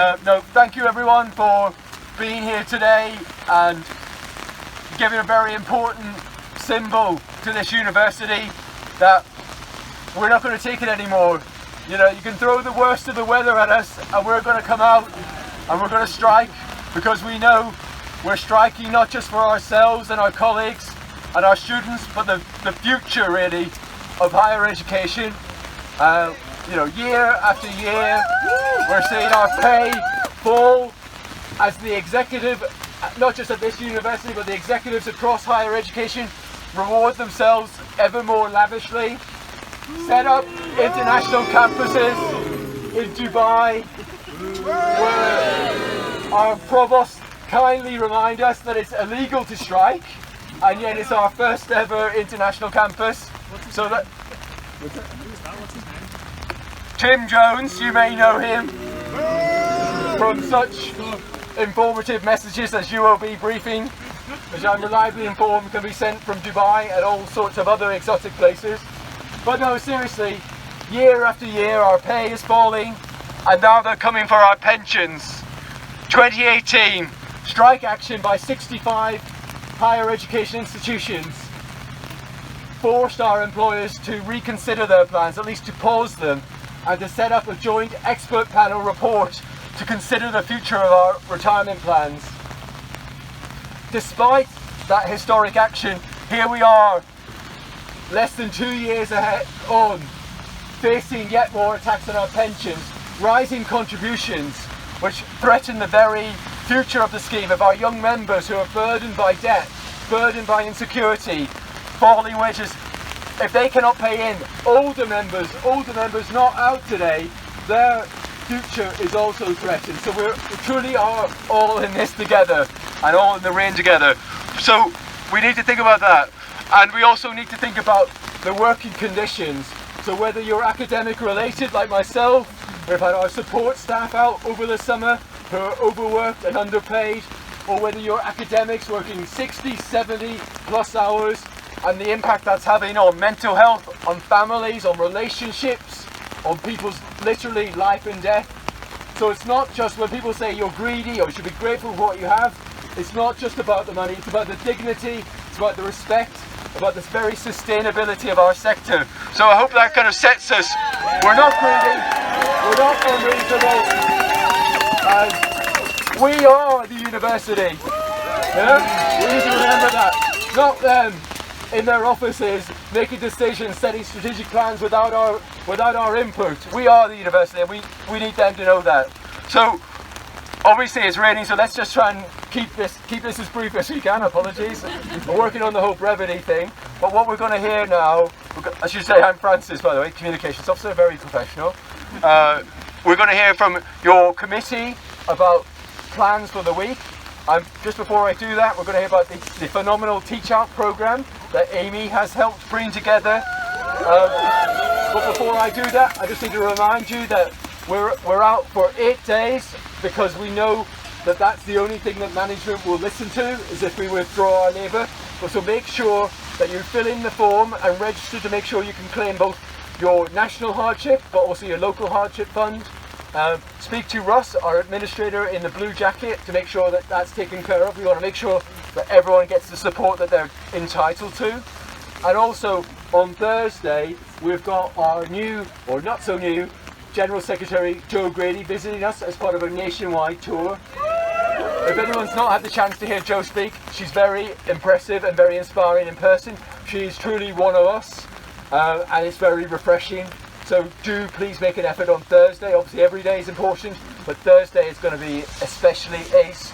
No, thank you everyone for being here today and giving a very important symbol to this university that we're not going to take it anymore. You know, you can throw the worst of the weather at us and we're going to come out and we're going to strike, because we know we're striking not just for ourselves and our colleagues and our students, but the future really of higher education. You know, year after year we're seeing our pay fall as the executive, not just at this university, but the executives across higher education reward themselves ever more lavishly, set up international campuses in Dubai, where our provost kindly remind us that it's illegal to strike, and yet it's our first ever international campus. So that Tim Jones, you may know him from such informative messages as UOB briefing, which I'm reliably informed can be sent from Dubai and all sorts of other exotic places. But no, seriously, year after year our pay is falling, and now they're coming for our pensions. 2018, strike action by 65 higher education institutions forced our employers to reconsider their plans, at least to pause them, and to set up a joint expert panel report to consider the future of our retirement plans. Despite that historic action, here we are, less than 2 years ahead on, facing yet more attacks on our pensions, rising contributions which threaten the very future of the scheme, of our young members who are burdened by debt, burdened by insecurity, falling wages. If they cannot pay in, older members not out today, their future is also threatened. So we truly are all in this together and all in the rain together. So we need to think about that. And we also need to think about the working conditions. So whether you're academic related like myself, we've had our support staff out over the summer who are overworked and underpaid, or whether you're academics working 60, 70 plus hours, and the impact that's having on mental health, on families, on relationships, on people's literally life and death. So it's not just when people say you're greedy or you should be grateful for what you have, it's not just about the money, it's about the dignity, it's about the respect, about this very sustainability of our sector. So I hope that kind of sets us. We're not greedy, we're not unreasonable, and we are the university. Yeah? We need to remember that, not them in their offices making decisions, setting strategic plans without our input. We are the university, and we need them to know that. So obviously it's raining, so let's just try and keep this as brief as we can. Apologies, we're working on the whole brevity thing. But what we're going to hear now, I should say I'm Francis, by the way, communications officer, very professional. We're going to hear from your committee about plans for the week. Just before I do that, we're going to hear about the phenomenal Teach Out programme that Amy has helped bring together. But before I do that, I just need to remind you that we're out for 8 days, because we know that that's the only thing that management will listen to, is if we withdraw our labour. But so make sure that you fill in the form and register to make sure you can claim both your national hardship but also your local hardship fund. Speak to Russ, our administrator in the blue jacket, to make sure that that's taken care of. We want to make sure that everyone gets the support that they're entitled to. And also on Thursday we've got our new, or not so new, General Secretary Jo Grady visiting us as part of a nationwide tour. If anyone's not had the chance to hear Jo speak, she's very impressive and very inspiring in person. She is truly one of us, and it's very refreshing. So do please make an effort on Thursday. Obviously every day is important, but Thursday is going to be especially ace.